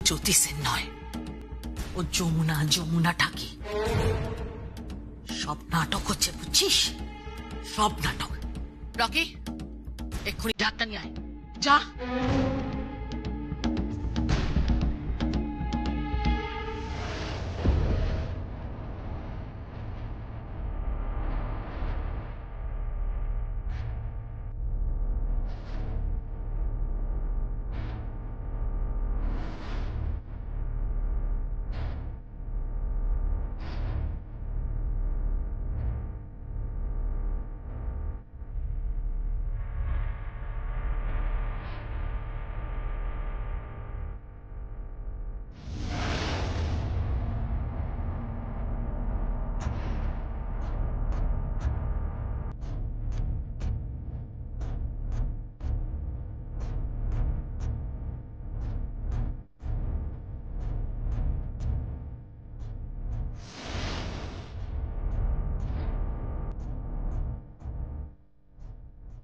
জ্যোতিষের নয়, ও যমুনা, যমুনা ঠাকি। সব নাটক হচ্ছে, বুঝছিস? সব নাটক। রকি, এক্ষুনি ডাক্তার নিয়ে আয়, যা।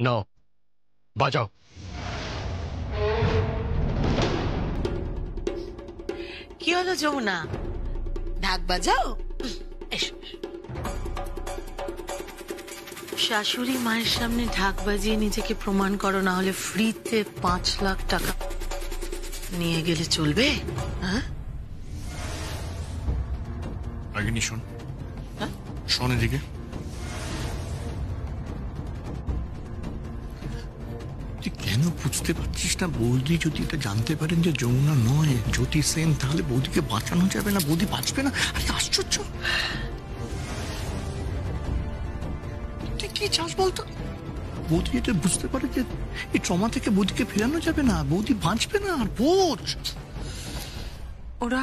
নাও, বাজাও। কি হলো যমুনা, ঢাক বাজাও? এসো। শাশুড়ি মায়ের সামনে ঢাক বাজিয়ে নিজেকে প্রমাণ করো, না হলে ফ্রিতে 5 লাখ টাকা নিয়ে গেলে চলবে? হ্যাঁ, রাগিনী শোন, শোন এদিকে। তুই কেন বুঝতে পারছিস না? বৌদি যদি এটা জানতে পারেন যে যমুনা নয় জ্যোতি সেন, তাহলে বৌদিকে বাঁচানো যাবে না, বৌদি বাঁচবে না। আরে আশ্চর্য, তুই কি চাস বলতো? বৌদি এটা বুঝতে পারে যে এই ট্রমা থেকে বৌদিকে ফেরানো যাবে না, বৌদি বাঁচবে না। আর বোঝ, ওরা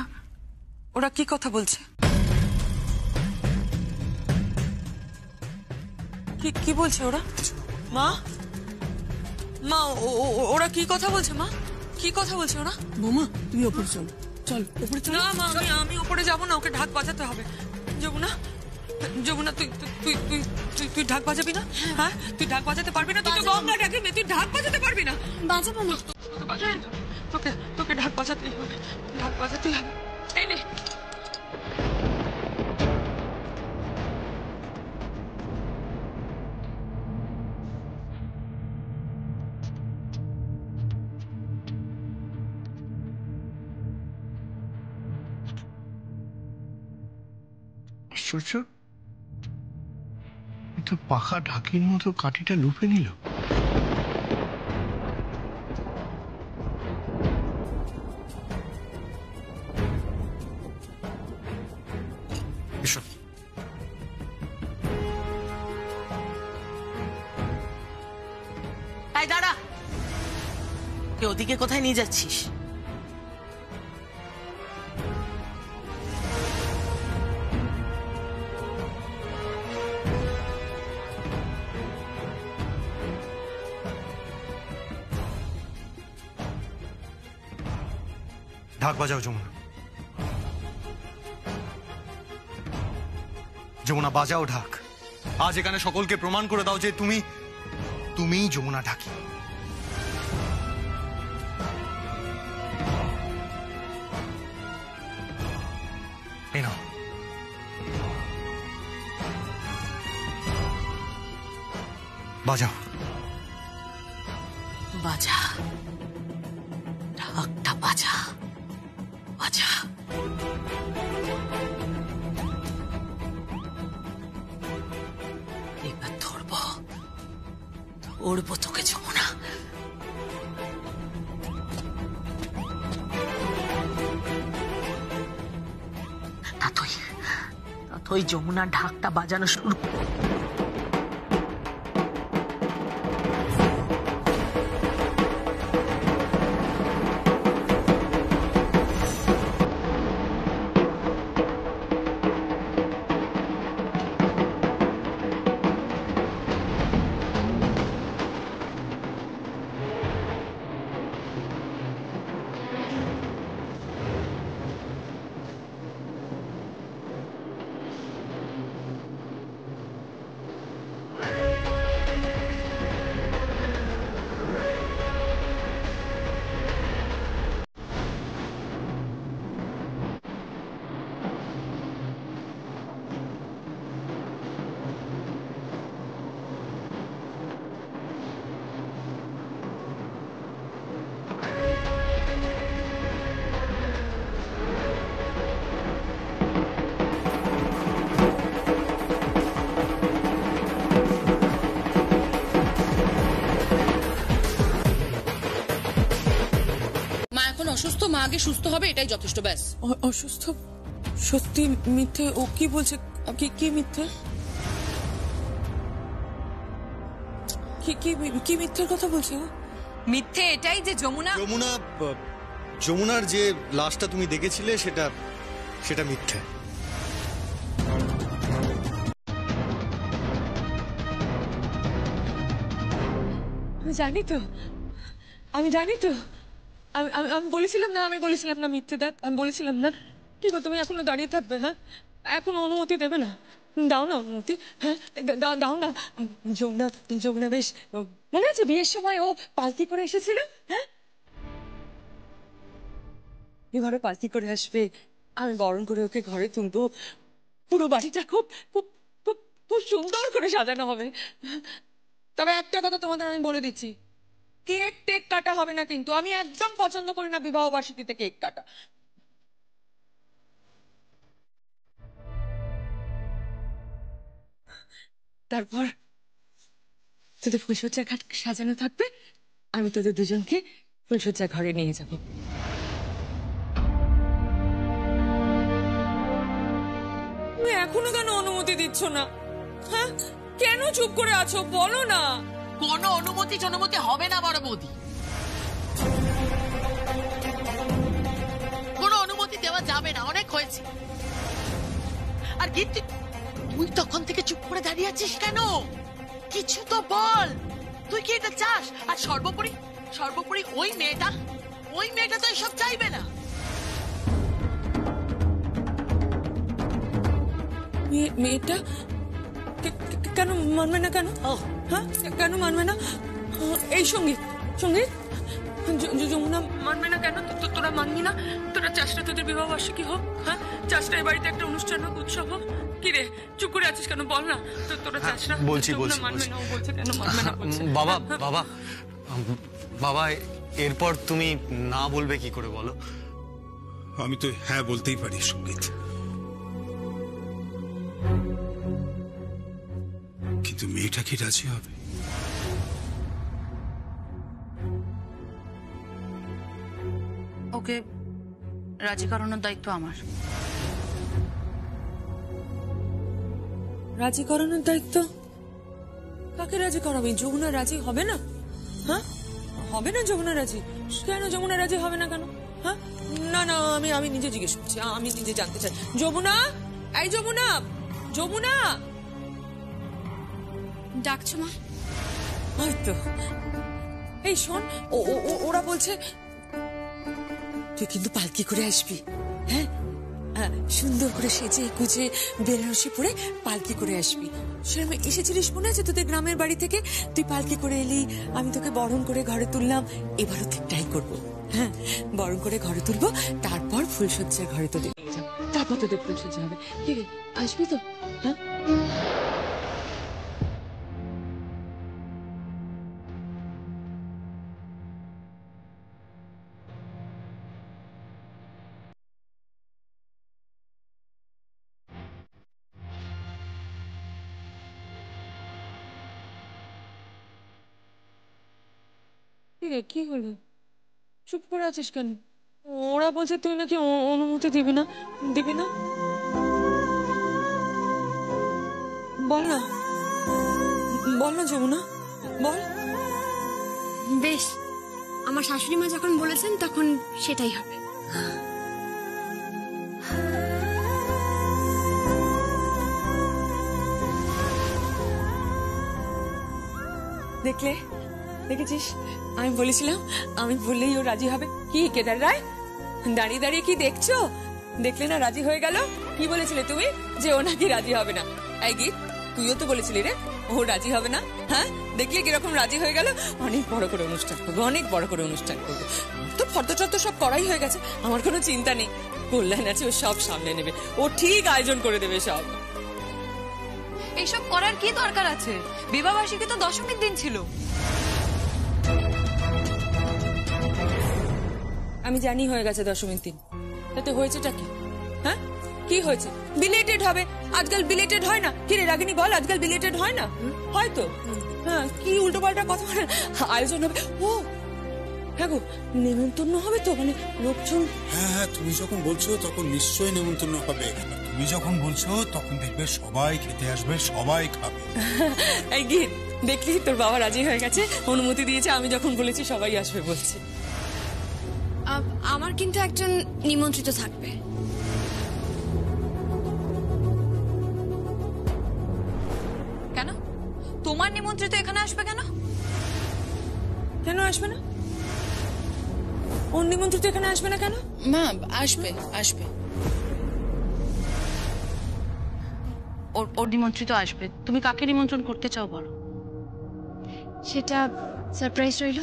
ওরা কি কথা বলছে? কি বলছে ওরা? মা, মা, ওরা কি কথা বলছে? মা, কি কথা বলছে ওরা? বৌমা, তুমি ওপরে চল, চল ওপরে চল। না মা, আমি ওপরে যাবো না, ওকে ঢাক বাজাতে হবে। যমুনা, যমুনা, তুই তুই তুই তুই তুই ঢাক বাজাবি না? হ্যাঁ, তুই ঢাক বাজাতে পারবি না? তুই তো গঙ্গা ডাকে মেয়ে, তুই ঢাক বাজাতে পারবি না? বাজাবো না। তোকে তোকে ঢাক বাজাতেই হবে, ঢাক বাজাতেই হবে। এই নে। আশ্চর্য, তো পাখা ঢাকির মতো কাঠিটা লুপে নিল। এসব এই দাঁড়া, তুই ওদিকে কোথায় নিয়ে যাচ্ছিস? ঢাক বাজাও যমুনা, যমুনা বাজাও ঢাক। আজ এখানে সকলকে প্রমাণ করে দাও যে তুমিই যমুনা ঢাকি। এই নাও। বাজাও। বাজা, ঢাকটা বাজা, বাজা। এবার ধরবো তোকে যমুনা। তাতই যমুনা ঢাকটা বাজানো শুরু। অসুস্থ, মা আগে সুস্থ হবে, এটাই যথেষ্ট, ব্যাস। অসুস্থ? সত্যি মিথ্যে? ও কি বলছে? কি মিথ্যে? কি মিথ্যের কথা বলছে ও? মিথ্যে এটাই যে যমুনার যে লাশটা তুমি দেখেছিলে সেটা মিথ্যে। আমি জানি তো আমি বলেছিলাম না মিথ্যে। দেখ, আমি বলেছিলাম না। কি গো, তুমি এখনো দাঁড়িয়ে থাকবে? হ্যাঁ, এখনো অনুমতি দেবে না? দাও না অনুমতি। হ্যাঁ, দাও না। যমুনা বেশ মনে আছে বিয়ের সময় ও পালকি করে এসেছিল? হ্যাঁ, এবারে পালকি করে আসবে, আমি বরণ করে ওকে ঘরে তুলবো, পুরো বাড়িটা খুব খুব খুব খুব সুন্দর করে সাজানো হবে। তবে একটা কথা তোমাদের আমি বলে দিচ্ছি, কেক কাটা হবে না কিন্তু। আমি একদম পছন্দ করি না বিবাহ বার্ষিকীতে কেক কাটা। তারপর তোদের ফুলসজ্জার ঘাট সাজানো থাকবে, আমি তোদের দুজনকে ফুলসজ্জার ঘরে নিয়ে যাব। তুমি এখনো কেন অনুমতি দিচ্ছ না? হ্যাঁ, কেন চুপ করে আছো? বলো না। কোনো অনুমতি হবে না বড় বৌদি, কোনো অনুমতি দেওয়া যাবে না, অনেক হয়েছে। আর গীতি, তুই তখন থেকে চুপ করে দাঁড়িয়ে আছিস কেন? কিছু তো বল, তুই কি এটা চাস? আর সর্বোপরি ওই মেয়েটা তো এসব চাইবে না। মেয়েটা কেন মানবে না? কেন? হ্যাঁ, কেন মানবে না? এই সঙ্গীত যমুনা মানবে না কেন? তোরা মানবি না? তোরা চাস না তোদের বিবাহ বার্ষিকী হোক? হ্যাঁ, চাস না এই বাড়িতে একটা অনুষ্ঠান হোক, উৎসব হোক? কি রে, চুপ করে আছিস কেন? বল না, তোরা চাস না? বলছি মানবে না, ও বলছে কেন মানবে না বলছে। বাবা এরপর তুমি না বলবে কি করে বলো? আমি তো হ্যাঁ বলতেই পারি সঙ্গীত, কিন্তু মেয়েটা কি রাজি হবে? ওকে রাজি করানোর দায়িত্ব আমার। রাজি করানোর দায়িত্ব? কাকে রাজি করাবি? যমুনা রাজি হবে না? হ্যাঁ, হবে না যমুনা রাজি? কেন যমুনা রাজি হবে না কেন? হ্যাঁ, না আমি নিজে জিজ্ঞেস করছি, আমি নিজে জানতে চাই। যমুনা, এই যমুনা ডাকছো মা? হয়তো। এই শোন, ওরা বলছে তুই কিন্তু পালকি করে আসবি। হ্যাঁ, সুন্দর করে সেজে গুজে বেনারসি পরে পালকি করে আসবি। সেরকম এসেছিলিস মনে আছে তোদের গ্রামের বাড়ি থেকে? তুই পালকি করে এলি, আমি তোকে বরণ করে ঘরে তুললাম। এবারও ঠিক তাই করবো। হ্যাঁ, বরণ করে ঘরে তুলবো, তারপর ফুলসজ্জার ঘরে তোদের নিয়ে যাবো, তারপর তোদের ফুলসজ্জা হবে। ঠিক আছে, আসবি তো? হ্যাঁ, কি হলো? চুপ করে আছিস কেন? ওরা বলছে তুই নাকি অনুমতি দিবি না। বল না যমুনা, বল। বেশ, আমার শাশুড়ি মা যখন বলেছেন তখন সেটাই হবে। দেখেছিস, আমি বলেছিলাম, আমি বললেই ও রাজি হবে। কি কেদার রায়, দাঁড়িয়ে দাঁড়িয়ে কি দেখছো? দেখলে না রাজি হয়ে গেল। কি বলেছিলে তুমি? যে ও নাকি রাজি হবে না। এই গীত, তুইও তো বলেছিলি রে ও রাজি হবে না। হ্যাঁ, দেখলে কিরকম রাজি হয়ে গেল। অনেক বড় করে অনুষ্ঠান করবো। তো ফটোচট সব করাই হয়ে গেছে, আমার কোনো চিন্তা নেই। কল্যাণ আছে, ও সব সামলে নেবে, ও ঠিক আয়োজন করে দেবে সব। এইসব করার কি দরকার আছে? বিবাহ বার্ষিকী তো দশমীর দিন ছিল। আমি জানি হয়ে গেছে দশমীর দিন, তাতে হয়েছেটা কি? হ্যাঁ, কি হয়েছে? বিলেটেড হবে। আজকাল বিলেটেড হয় না? কি রে রাগিনী বল, আজকাল বিলেটেড হয় না? হয়তো। হ্যাঁ, কি উল্টো পাল্টা কথা আয়োজন হবে। ও হ্যাঁ গো, নেমন্তন্ন হবে তো, মানে লোকজন? হ্যাঁ হ্যাঁ, তুমি যখন বলছো তখন নিশ্চয়ই নেমন্তন্ন হবে। তুমি যখন বলছো তখন দেখবে সবাই খেতে আসবে, সবাই খাবে। এই গীত, দেখলি তোর বাবা রাজি হয়ে গেছে, অনুমতি দিয়েছে। আমি যখন বলেছি সবাই আসবে বলছে। আমার কিন্তু একজন নিমন্ত্রিত থাকবে। কেন তোমার নিমন্ত্রিত এখানে আসবে? কেন কেন আসবে না? ওর নিমন্ত্রিত এখানে আসবে না কেন? মা আসবে আসবে, ওর নিমন্ত্রিত আসবে। তুমি কাকে নিমন্ত্রণ করতে চাও বলো? সেটা সারপ্রাইজ রইল।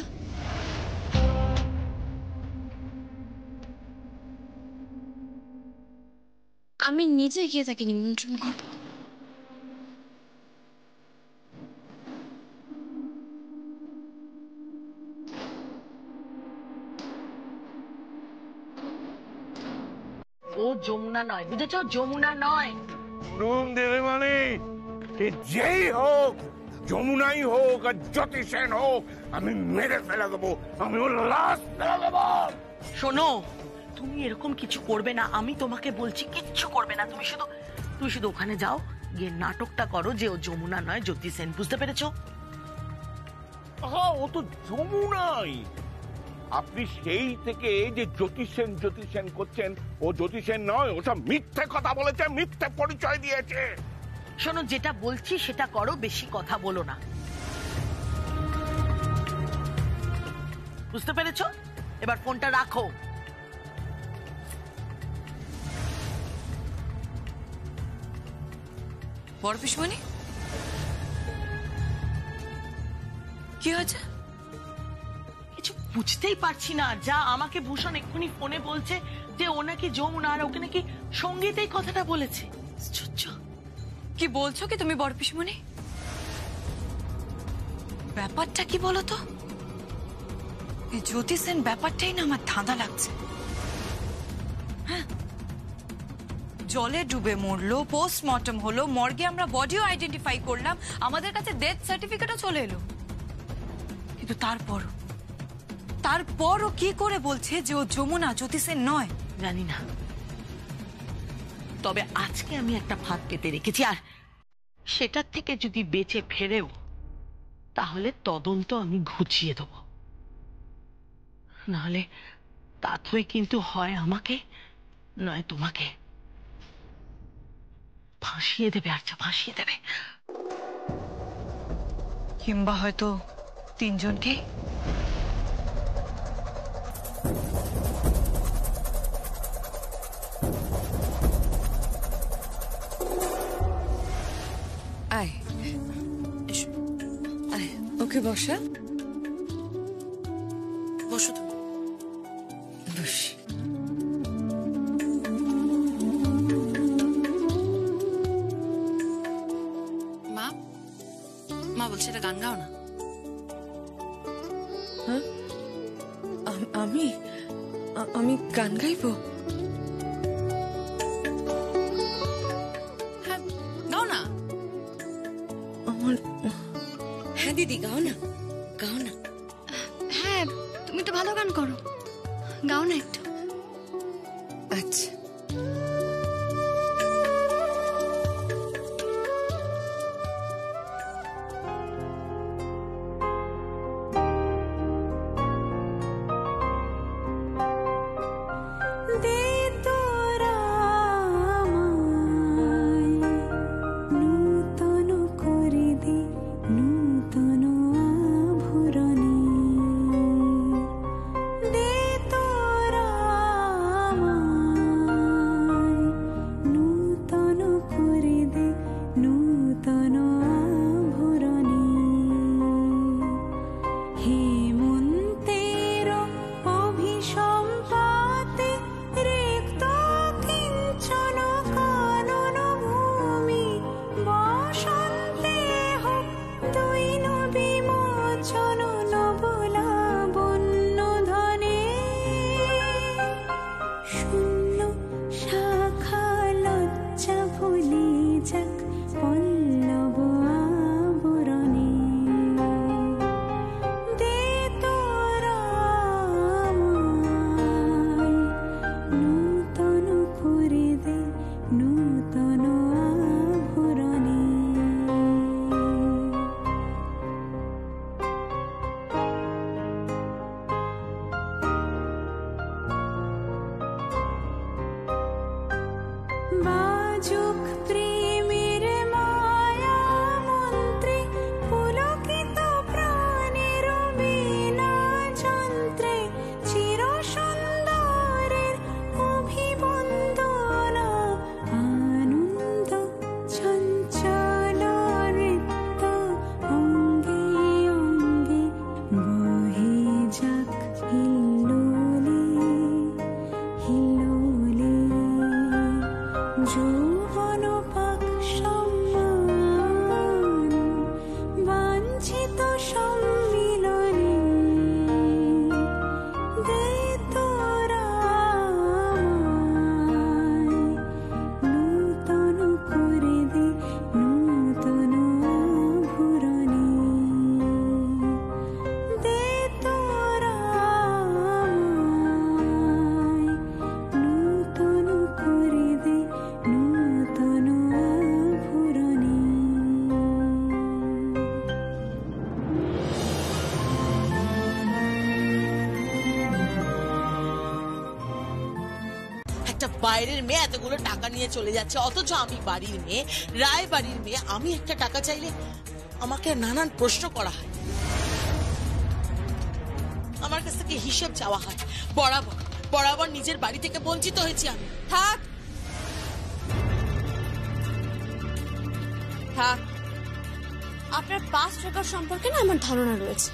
আমি নিজে গিয়ে তাকে নিমন্ত্রণ করব। ও যমুনা নয়, বুঝেছ? যমুনা নয়। রুম দেবে মানে যেই হোক, যমুনাই হোক আর জ্যোতি সেন হোক, আমি মেরে ফেলে দেবো, আমি ওর লাশ ফেলে দেবো। শোনো, তুমি এরকম কিছু করবে না, আমি তোমাকে বলছি কিচ্ছু করবে না। তুমি শুধু ওখানে যাও, গিয়ে নাটকটা করো যে ও যমুনা নয় জ্যোতি সেন। বুঝতে পেরেছো? হ্যাঁ, ও তো যমুনাই। আপনি সেই থেকে যে জ্যোতি সেন করছেন, ও জ্যোতি সেন নয়, ওটা মিথ্যে কথা বলেছে, মিথ্যে পরিচয় দিয়েছে। শোনো, যেটা বলছি সেটা করো, বেশি কথা বলো না। বুঝতে পেরেছো? এবার ফোনটা রাখো। বড় পিসমণি, কি হয়েছে? কিছু বুঝতেই পারছি না। যা আমাকে ভূষণ এক্ষুনি ফোনে বলছে যে ও নাকি যমুনা, আর ওকে নাকি সঙ্গীত এই কথাটা বলেছে। কি বলছো কি তুমি বড় পিসমণি? ব্যাপারটা কি বলো তো? এই জ্যোতি সেন ব্যাপারটাই না আমার ধাঁধা লাগছে। হ্যাঁ, জলে ডুবে মরলো, পোস্টমর্টম হলো, মর্গে আমরা বডিও আইডেন্টিফাই করলাম, আমাদের কাছে ডেথ সার্টিফিকেটও চলে এলো, কিন্তু তারপরও কি করে বলছে যে ও যমুনা, জ্যোতি সেন নয়? জানি না, তবে আজকে আমি একটা ফাঁদ পেতে রেখেছি, আর সেটার থেকে যদি বেঁচে ফেরেও তাহলে তদন্ত আমি ঘুচিয়ে দেব। নাহলে তাথই কিন্তু হয় আমাকে নয় তোমাকে ফাঁসিয়ে দেবে। আচ্ছা, ফাঁসিয়ে দেবে, কিংবা হয়তো তিনজনকে। আয়, এসো, আয়, ওকে বসা। বসো তুমি। বস। মা বলছে এটা গান গাও না। হ্যাঁ, আমি গান গাইবো? হ্যাঁ গাও না। আমার, হ্যাঁ দিদি গাও না, গাও না। হ্যাঁ, তুমি তো ভালো গান করো, গাও না একটু। আচ্ছা। দে তোরা বাইরের মেয়ে এতগুলো টাকা নিয়ে চলে যাচ্ছে, অথচ আমি বাড়ির মেয়ে, রায় বাড়ির মেয়ে, আমি একটা টাকা চাইলে আমাকে নানান প্রশ্ন করা হয়, আমার কাছ থেকে হিসেব চাওয়া হয়। বরাবর নিজের বাড়ি থেকে বঞ্চিত হয়েছি আমি। থাক থাক, আপনার পাস্ট রেকর্ড সম্পর্কে না আমার ধারণা রয়েছে।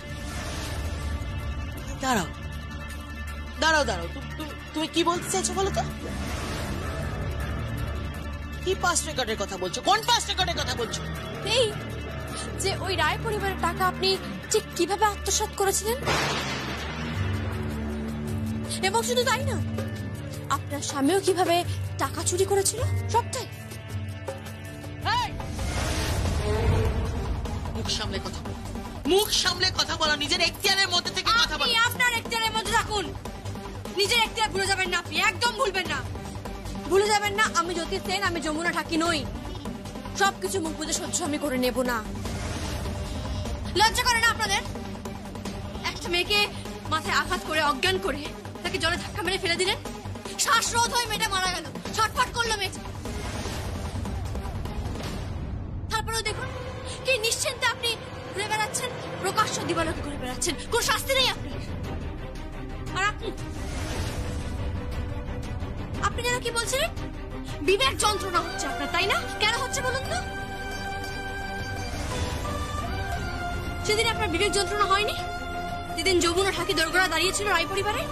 দাঁড়াও দাঁড়াও দাঁড়াও, তুমি কি বলতে চাইছো বলো তো? কি পাস্ট রেকর্ডের কথা বলছো? কোন পাস্ট রেকর্ডের কথা বলছো? এই যে ওই রায় পরিবারের টাকা আপনি ঠিক কিভাবে আত্মসাৎ করেছিলেন, এবং শুধু তাই না, আপনার স্বামীও কিভাবে টাকা চুরি করেছিল, সবটাই। মুখ সামলে কথা বলো, মুখ সামলে কথা বলো, নিজের এখতিয়ারের মধ্যে থেকে কথা বলো। আপনার এখতিয়ারের মধ্যে রাখুন, নিজের এখতিয়ার ভুলে যাবেন না, আপনি একদম ভুলবেন না, ভুলে যাবেন না। আমি জ্যোতি সেন, আমি যমুনা ঠাকি নই। সবকিছু মুখ বুঝে সহ্য আমি করে নেব না। লজ্জা করে না আপনাদের? একটা মেয়েকে মাথায় আঘাত করে অজ্ঞান করে তাকে জলে ধাক্কা মেরে ফেলে দিলেন, শ্বাসরোধ হয়ে মেয়েটা মারা গেল, ছটফট করলো মেয়েটা। তারপরেও দেখুন কি নিশ্চিন্তে আপনি ঘুরে বেড়াচ্ছেন, প্রকাশ্য দিবালোকে ঘুরে বেড়াচ্ছেন, কোন শাস্তি নেই আপনার। আর আপনি যেন কি বলছিলেন, বিবেক যন্ত্রণা হচ্ছে আপনার, তাই না? কেন হচ্ছে বলুন তো? সেদিন আপনার বিবেক যন্ত্রণা হয়নি যেদিন যমুনা ঠাকি দোরগোড়া দাঁড়িয়েছিল রায় পরিবারে?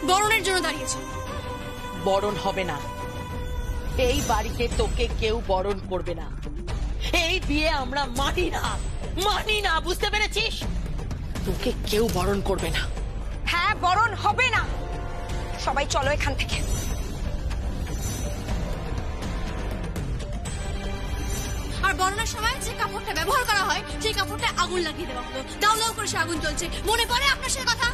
বরণের জন্য দাঁড়িয়েছিল। বরণ হবে না, এই বাড়িতে তোকে কেউ বরণ করবে না, এই বিয়ে আমরা মানি না, বুঝতে পেরেছিস? তোকে কেউ বরণ করবে না। হ্যাঁ, বরণ হবে না। সবাই চলো এখান থেকে। আর বরণের সময় যে কাপড়টা ব্যবহার করা হয় সেই কাপড়টা আগুন লাগিয়ে দেওয়া হলো, দাও দাও করে সে আগুন জ্বলছে। মনে পড়ে আপনার সে কথা?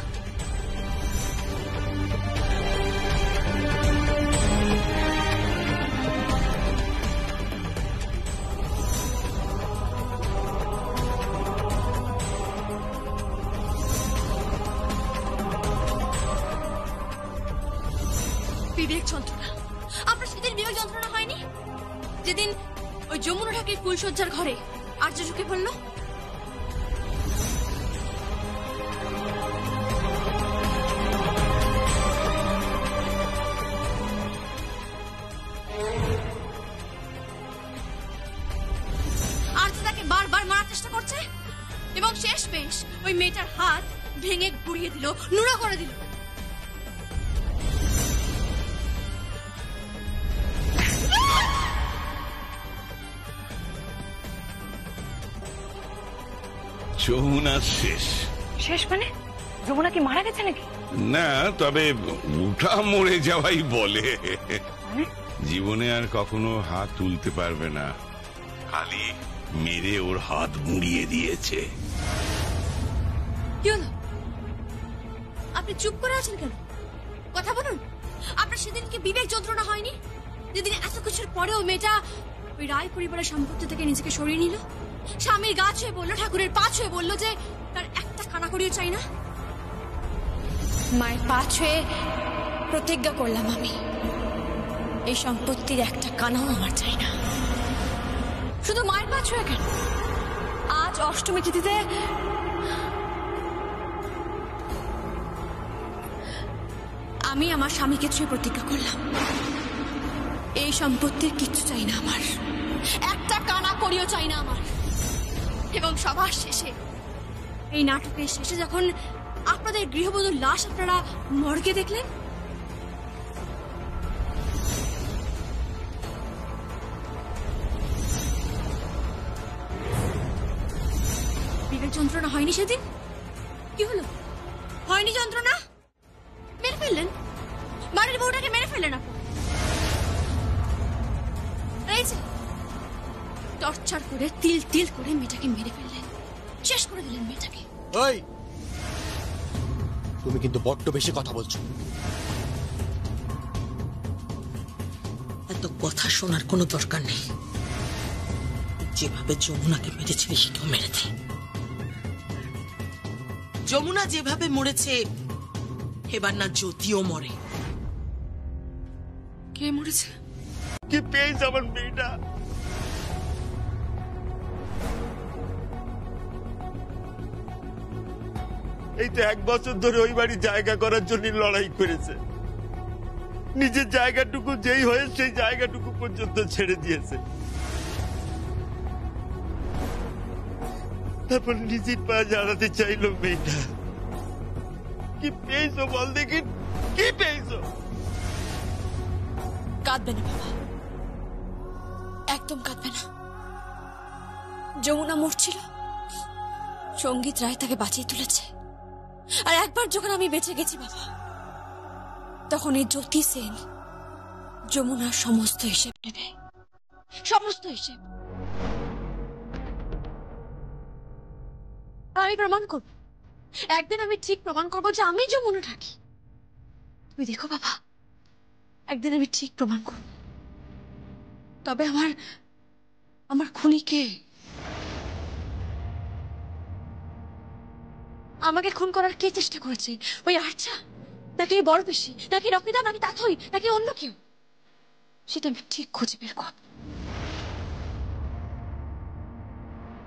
বিবেক যন্ত্রণা, আপনার সেদিন বিবেক যন্ত্রণা হয়নি যেদিন ওই যমুনা ঠাকির কুলসজ্জার ঘরে আর্য ঢুকে পড়ল? আর্য তাকে বারবার মারার চেষ্টা করছে এবং শেষমেশ ওই মেয়েটার হাত ভেঙে গুড়িয়ে দিল, নুড়ো করে দিল। যমুনা শেষ মানে যমুনা কি মারা গেছে নাকি? না, তবে উঠা মরে যাওয়াই বলে। জীবনে আর কখনো হাত তুলতে পারবে না, খালি মেরে ওর হাত মুড়িয়ে দিয়েছে। কি হলো? আপনি চুপ করে আছেন কেন? কথা বলুন। আপনার সেদিন কি বিবেক যন্ত্রণা হয়নি যেদিন এত কিছুর পরেও মেয়েটা ওই রায় পরিবারের সম্পত্তি থেকে নিজেকে সরিয়ে নিল, স্বামীর গা ছুঁয়ে বললো, ঠাকুরের পা ছুঁয়ে বললো যে তার একটা কানাকড়িও চাই না? মায়ের পা ছুঁয়ে প্রতিজ্ঞা করলাম, আমি এই সম্পত্তির একটা কানাও আমার চাই না। শুধু মায়ের পা ছুঁয়ে কেন, আজ অষ্টমী তিথিতে আমি আমার স্বামীকে ছুঁয়ে প্রতিজ্ঞা করলাম, এই সম্পত্তির কিচ্ছু চাই না আমার, একটা কানা করিও চাই না আমার। এবং সবার শেষে, এই নাটকের শেষে যখন আপনাদের গৃহবধূর লাশ আপনারা মর্গে দেখলেন, বিবেক যন্ত্রণা হয়নি সেদিন? কি হলো? হয়নি যন্ত্রণা? মেরে ফেললেন, বাড়ির বউটাকে মেরে ফেললেন আপনি। এই যে টর্চার করে তিল তিল করে মেয়েটাকে মেরে ফেললেন, শেষ করে দিলেন মেয়েটাকে। ওই, তুমি কিন্তু বড্ড বেশি কথা বলছো। এত কথা শোনার কোনো দরকার নেই। যেভাবে যমুনাকে মেরেছিলে সেটাও মেরে দে। যমুনা যেভাবে মরেছে এবার না জ্যোতিও মরে। কে মরেছে? কি পেয়েছে আমার মেয়েটা? এই তো 1 বছর ধরে ওই বাড়ি জায়গা করার জন্য লড়াই করেছে। নিজের জায়গাটুকু যেই হয়ে সেই জায়গাটুকু পর্যন্ত ছেড়ে দিয়েছে। তারপর নিজের পা জানাতে চাইলো মেয়েটা। কি পেয়েছো বল দেখি, কি পেয়েছো? কাঁদবে না বাবা, একদম কাঁদবে না। যমুনা মরছিল, সঙ্গীত রায় তাকে বাঁচিয়ে তুলেছে। আর একবার যখন আমি বেঁচে গেছি বাবা, তখন এই জ্যোতি সেন যমুনার সমস্ত হিসেব নেবে, সমস্ত হিসেব। আমি প্রমাণ করব, একদিন আমি ঠিক প্রমাণ করবো যে আমি যমুনা থাকি। তুমি দেখো বাবা, একদিন আমি ঠিক প্রমাণ করব। তবে আমার খুনি কে? আমাকে খুন করার কে চেষ্টা করেছে? ওই আর্চা, নাকি বড় বেশি, নাকি রকিদা, নাকি তাথই, নাকি অন্য কেউ? সেটা আমি ঠিক খুঁজে বের করব।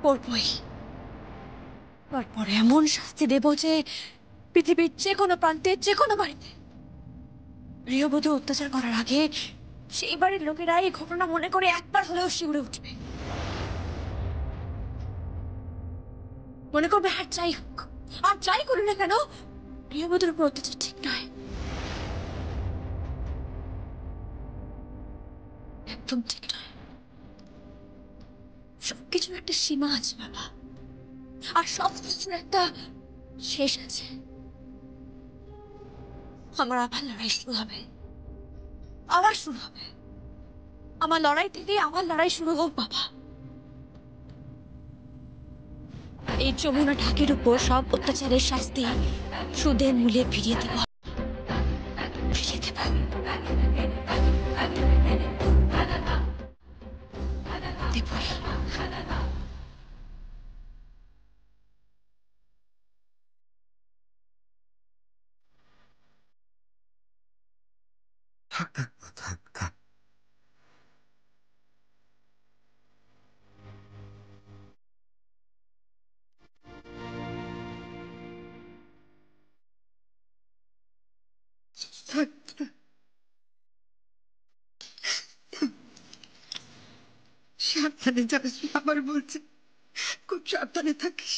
করবই। তারপরে এমন শাস্তি দেব যে পৃথিবীর যে কোনো প্রান্তে, যে কোনো বাড়িতে গৃহবধূ অত্যাচার করার আগে সেই বাড়ির লোকেরা এই ঘটনা মনে করে একবার হলেও শিউরে উঠবে, মনে করবে আর যাই হোক, আর যাই করি না কেন, গৃহবধূর উপর অত্যাচার ঠিক নয়, একদম ঠিক নয়। সবকিছুর একটা সীমা আছে বাবা, আর সবকিছুর একটা শেষ আছে। আমার আবার লড়াই শুরু হবে, আবার শুরু হবে। আমার লড়াই থেকে আমার লড়াই শুরু হোক বাবা। এই যমুনা ঢাকের উপর সব অত্যাচারের শাস্তি সুদে মূলে ফিরিয়ে দেব, ফিরিয়ে দেব। দেবই। থাক। সাবধানে যাস, আবার বলছে, খুব সাবধানে থাকিস।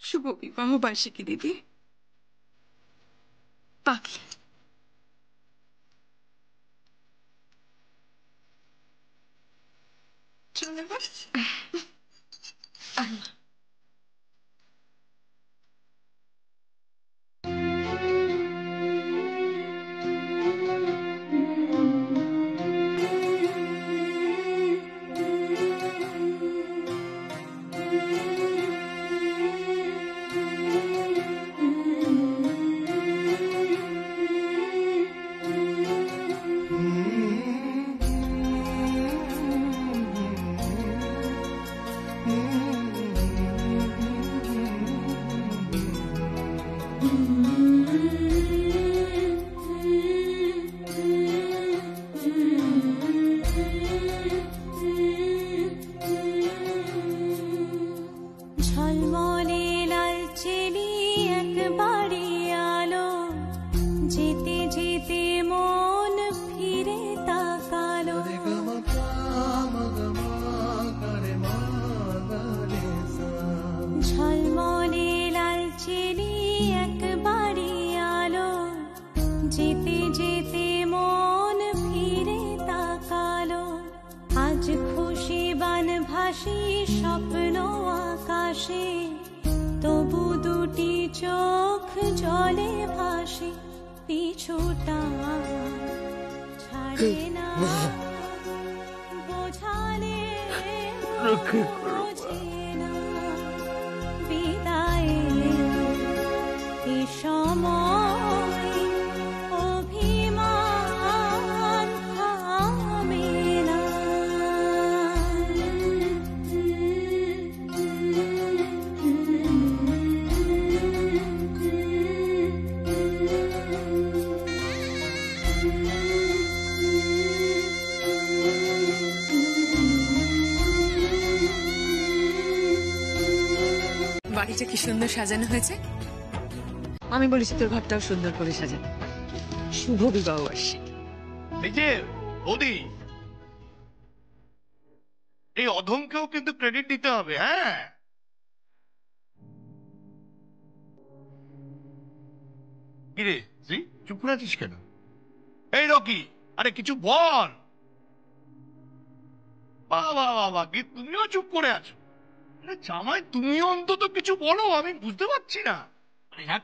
শুভ বিবাহ বার্ষিকী দিদি। পাখি চলে বাস। স্বপ্ন আকাশে তবু দুটি চোখ জলে ভাসে, পিছুটা ছাড়ে না বোঝালে বোঝে না বিদায় এ সময় অভিমান থামে না। বাড়িটা কি সুন্দর সাজানো হয়েছে। আমি বলেছি তোর ঘরটাও সুন্দর করে সাজানো। শুভ বিবাহ বার্ষিকী। এই যে বৌদি, এই অধমকেও কিন্তু ক্রেডিট দিতে হবে। হ্যাঁ, কিরে তুই চুপ করে আছিস কেন? এই রকি, আরে কিছু বল। বাবা বাবা, কি তুমিও চুপ করে আছো? আরে জামাই, তুমি অন্তত কিছু বলো, আমি বুঝতে পারছি না। হ্যাঁ,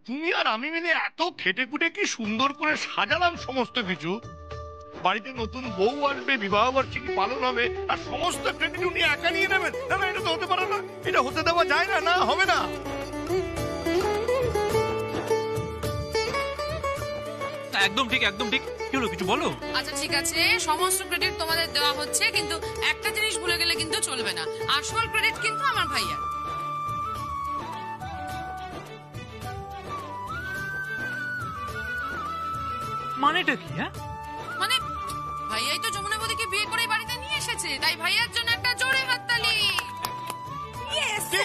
তুমি আর আমি মিলে এত খেটে খুটে কি সুন্দর করে সাজালাম সমস্ত কিছু। বাড়িতে নতুন বউ আসবে, বিবাহ বার্ষিকী পালন হবে, আর সমস্ত ক্রেডিট উনি একা নিয়ে নেবেন? না না, এটা তো হতে পারে না, এটা হতে দেওয়া যায় না। না, হবে না। একদম ঠিক, একদম ঠিক। কি হলো, কিছু বলো। আচ্ছা ঠিক আছে, সমস্ত ক্রেডিট তোমাদের দেওয়া হচ্ছে, কিন্তু একটা জিনিস ভুলে গেলে কিন্তু চলবে না। আসল ক্রেডিট কিন্তু আমার ভাইয়া। মানেটা কি? হ্যাঁ, মানে ভাইয়াই তো যমুনা বৌদিকে বিয়ে করে বাড়িতে নিয়ে এসেছে, তাই ভাইয়ার জন্য একটা জোরে হাততালি। ঠিক আছে।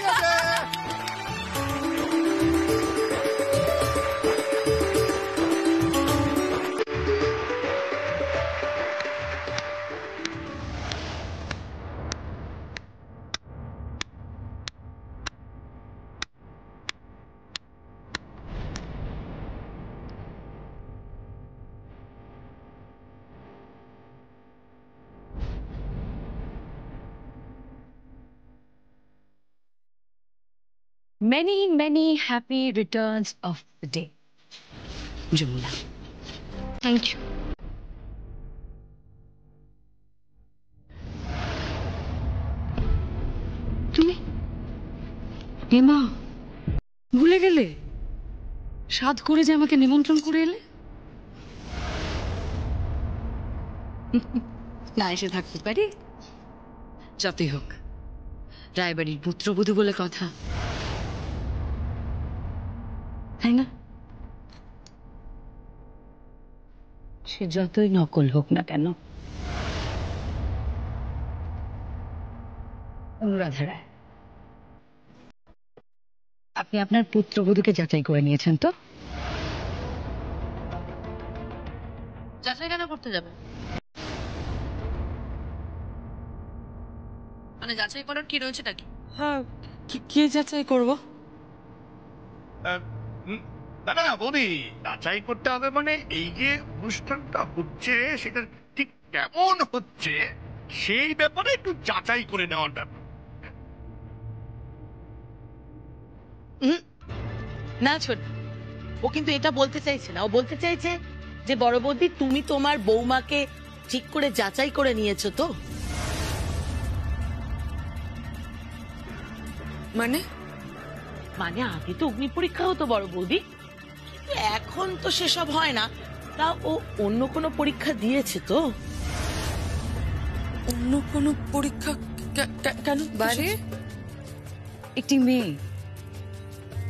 Many, many happy returns of the day, Jamuna. Thank you. তুমি হেমা ভুলে গেলে সাধ করে যে আমাকে নিমন্ত্রণ করে এলে? না এসে থাকতে পারি? যতই হোক রায়বাড়ির পুত্রবধূ বলে কথা, তাই না? সে যতই নকল হোক না কেন। অনুরাধা রায়, আপনি আপনার পুত্রবধূকে যাচাই করে নিয়েছেন তো? যাচাই কেন করতে যাবে? মানে যাচাই করার কি রয়েছে নাকি? হ্যাঁ, কি যাচাই করবো? না না বৌদি, যাচাই করতে হবে মানে এই যে অনুষ্ঠানটা হচ্ছে সেটা ঠিক কেমন হচ্ছে সেই ব্যাপারে একটু যাচাই করে নেওয়ার ব্যাপার। না ছোট, ও কিন্তু এটা বলতে চাইছে না। ও বলতে চাইছে যে বড় বৌদি, তুমি তোমার বৌমাকে ঠিক করে যাচাই করে নিয়েছো তো? মানে মানে আগে তো অগ্নি পরীক্ষা হতো বড় বৌদি, কিন্তু এখন তো সেসব হয় না। তা ও অন্য কোনো পরীক্ষা দিয়েছে তো? অন্য কোনো পরীক্ষা? কেন? বাড়ি একটি মেয়ে,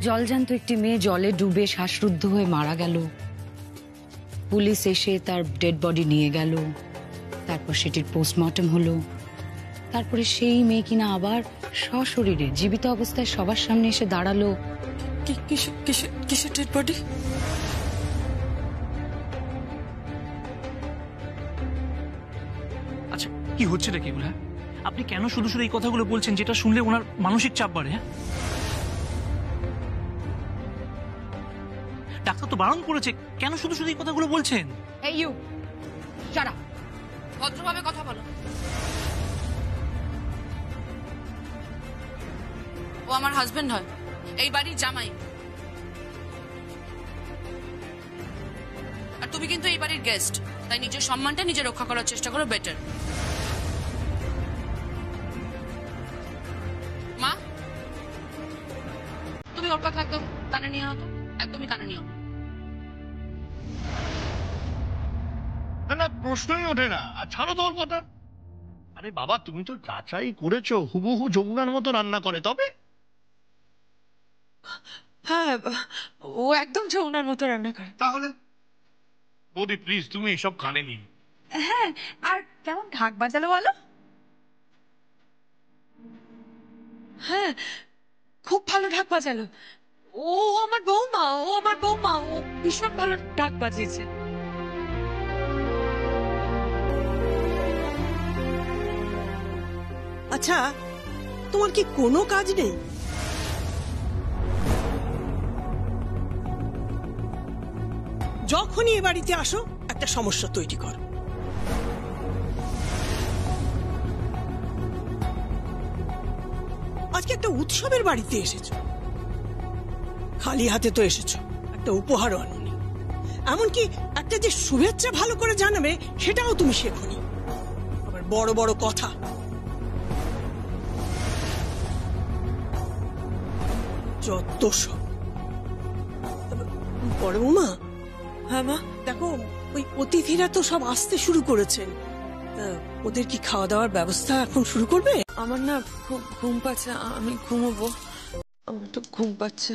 জলজান্ত একটি মেয়ে জলে ডুবে শ্বাসরুদ্ধ হয়ে মারা গেল। পুলিশ এসে তার ডেড বডি নিয়ে গেল, তারপর সেটির পোস্টমর্টম হলো। তারপরে সেই মেয়ে কিনা আবার সশরীরে জীবিত অবস্থায় সবার সামনে এসে দাঁড়ালো। কিসের ডেড বডি? আচ্ছা কি হচ্ছে নাকি এগুলো? আপনি কেন শুধু শুধু এই কথাগুলো বলছেন যেটা শুনলে ওনার মানসিক চাপ বাড়ে? হ্যাঁ, ডাক্তার তো বারণ করেছে, কেন শুধু শুধু এই কথাগুলো বলছেন? এই ইউ শাট আপ। ভদ্রভাবে কথা বলো। ও আমার হাজবেন্ড হয়, এই বাড়ির জামাই। আর তুমি কিন্তু এই বাড়ির গেস্ট, তাই নিজের সম্মানটা নিজে রক্ষা করার চেষ্টা করো, বেটার। মা, তুমি ওর কথা একদম কানে নিয়ে হতো, একদমই কানে নিও। না না, প্রশ্নই ওঠে না। আর ছাড়ো তোর কথা। আরে বাবা, তুমি তো যাচাই করেছো হুবহু যমুনার মতো রান্না করে, তবে হ্যাঁ, ও একদম যমুনার মতো রান্না করে। তাহলে বৌদি প্লিজ, তুমি এসব কানে নিন। হ্যাঁ, আর কেমন ঢাক বাজালো বলো? হ্যাঁ হ্যাঁ, খুব ভালো ঢাক বাজালো। ও আমার বৌমা, ও ভীষণ ভালো ঢাক বাজিয়েছে। আচ্ছা, তোমার কি কোনো কাজ নেই? যখনই এ বাড়িতে আসো একটা সমস্যা তৈরি করো। আজকে একটা উৎসবের বাড়িতে এসেছো, খালি হাতে তো এসেছো, একটা উপহারও আনোনি। এমনকি একটা যে শুভেচ্ছা ভালো করে জানাবে সেটাও তুমি শেখোনি। আবার বড় বড় কথা। যত সব। বড় বৌমা। হ্যাঁ মা। দেখো, ওই অতিথিরা তো সব আসতে শুরু করেছেন। ওদের কি খাওয়া দাওয়ার ব্যবস্থা এখন শুরু করবে? আমার না খুব ঘুম পাচ্ছে, আমি ঘুমোবো। আমার তো ঘুম পাচ্ছে।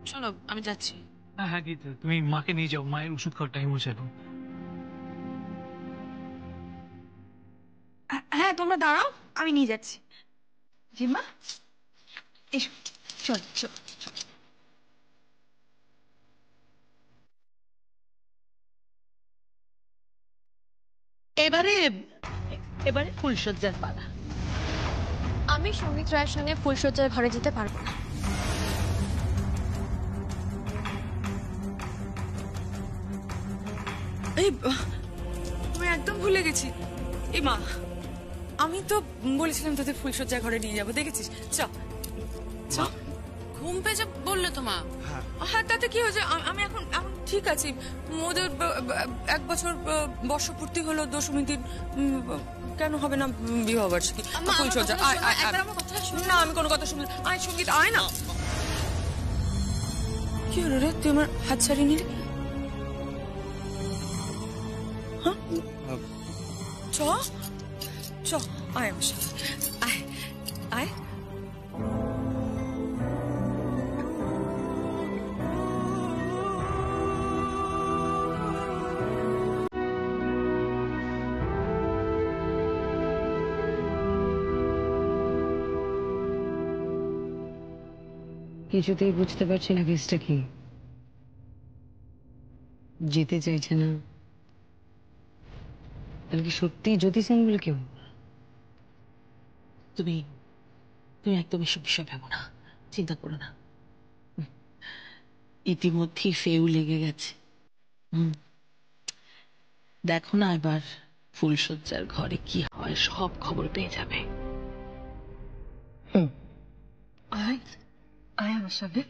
চলো আমি যাচ্ছি। হ্যাঁ হ্যাঁ গীতা, তুমি মাকে নিয়ে যাও, মায়ের ওষুধ খাওয়ার টাইম হচ্ছে এখন। হ্যাঁ তোমরা দাঁড়াও, আমি নিয়ে যাচ্ছি। জিম্মা এসো, চল চল। এবারে ফুলসজ্জার পালা। আমি সঙ্গীত রায়ের সঙ্গে ফুলসজ্জার ঘরে যেতে পারবো না। এই আমি একদম ভুলে গেছি। এই মা, আমি তো বলেছিলাম তোদের ফুলসজ্জার ঘরে নিয়ে যাবো, দেখেছিস? চ চ। ঘুম পেয়েছে বললে তো মা। হ্যাঁ তাতে কি হয়েছে, আমি এখন ঠিক আছি। ওদের 1 বছর বর্ষপূর্তি হলো, দশমীর দিন। কেন হবে না বিবাহ বার্ষিকী, ফুলসজ্জা। না আমি কোনো কথা শুনলাম। আয় সঙ্গীত, আয় না। কি হলো রে, তুই আমার হাত ছাড়িয়ে নিলি? হ্যাঁ চ চ, আয় আমার সাথে, আয় আয়। কিছুতেই বুঝতে পারছি না কেসটা কি। যেতে চাইছে না, তাহলে কি সত্যি জ্যোতি সেন বলে কেউ? তুমি একদম এসব বিষয় ভেবো না, চিন্তা করো না। ইতিমধ্যেই ফেউ লেগে গেছে। দেখো না এবার ফুলসজ্জার ঘরে কি হয়, সব খবর পেয়ে যাবে। আয় আয় আমার সাথে,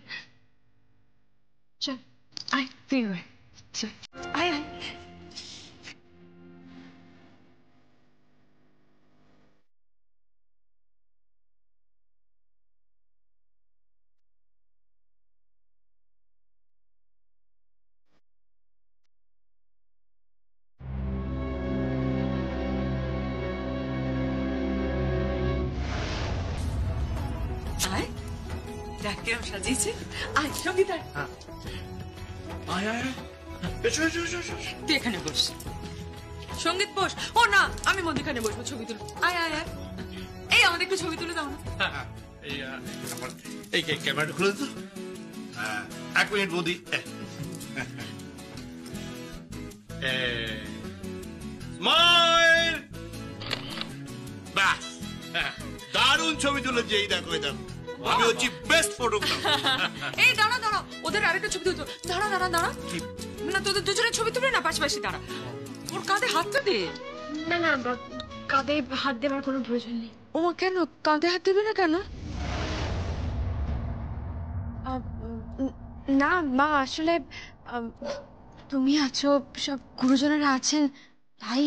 চল আয়, তুই আয়, চল আয় আয়। আয়, দেখ কিরম সাজিয়েছে। আয় সঙ্গীত, তুই এখানে বস। সঙ্গীত বস। ও না, আমি মধ্যখানে বসবো, ছবি তুল। আয় আয় আয়। এই আমাদের একটু ছবি তুলে দাও না। এই ক্যামেরাটা খুলে তো। 1 মিনিট বৌদি। স্মাইল। বাহ, দারুণ ছবি তুলেছে। এই দেখো, এই দেখো, আমি হচ্ছি বেস্ট ফটোগ্রাফার। এই দাঁড়া দাঁড়া, ওদের আরেকটা ছবি তুলতো। দাঁড়া দাঁড়া দাঁড়া, না তোদের দুজনের ছবি তুলে না পাশাপাশি দাঁড়া। ওর কাঁধে হাতটা দে। না না, কাঁধে হাত দেওয়ার কোনো প্রয়োজন নেই। ওমা কেন কাঁধে হাত দেবে না কেন? না মা, আসলে তুমি আছো, সব গুরুজনেরা আছেন, তাই।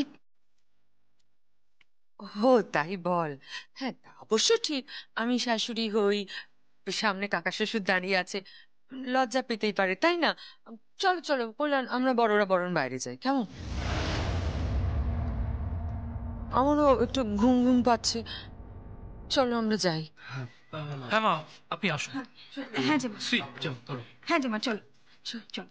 ও তাই বল। হ্যাঁ তা অবশ্য ঠিক, আমি শাশুড়ি হই, সামনে কাকা শ্বশুর দাঁড়িয়ে আছে, লজ্জা পেতেই পারে, তাই না? চলো চলো বললাম, আমরা বড়রা বরং বাইরে যাই, কেমন? আমারও একটু ঘুম ঘুম পাচ্ছে, চলো আমরা যাই। হ্যাঁ মা, আপনি আসুন। হ্যাঁ জামা, চলো। হ্যাঁ জামা, চল চল।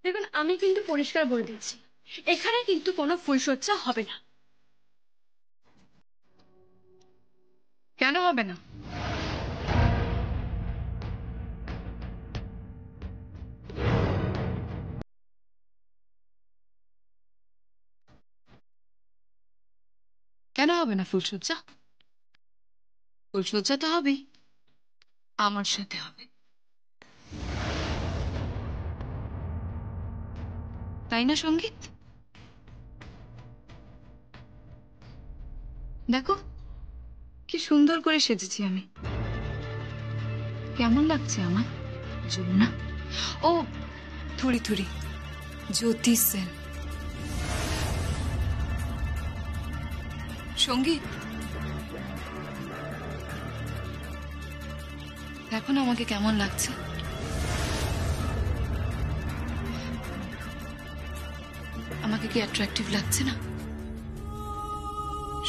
দেখুন আমি কিন্তু পরিষ্কার বলে দিচ্ছি, এখানে কিন্তু কোনো ফুলসজ্জা হবে না। কেন হবে না? কেন হবে না ফুলসজ্জা? ফুলসজ্জা তো হবেই, আমার সাথে হবে, তাই না সঙ্গীত? দেখো কি সুন্দর করে সেজেছি আমি, কেমন লাগছে আমার যমুনা? ও থুড়ি থুড়ি জ্যোতি সেন। সঙ্গীত দেখো না আমাকে কেমন লাগছে। আমাকে কি অ্যাট্রাকটিভ লাগছে না?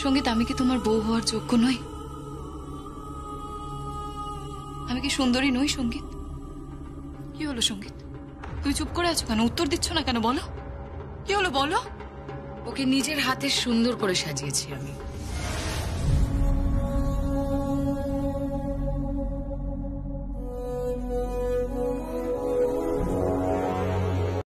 সঙ্গীত আমি কি তোমার বউ হওয়ার যোগ্য নই? আমি কি সুন্দরী নই সঙ্গীত? কি হলো সঙ্গীত, তুই চুপ করে আছো কেন? উত্তর দিচ্ছ না কেন? বলো কি হলো বলো। ওকে নিজের হাতে সুন্দর করে সাজিয়েছি আমি।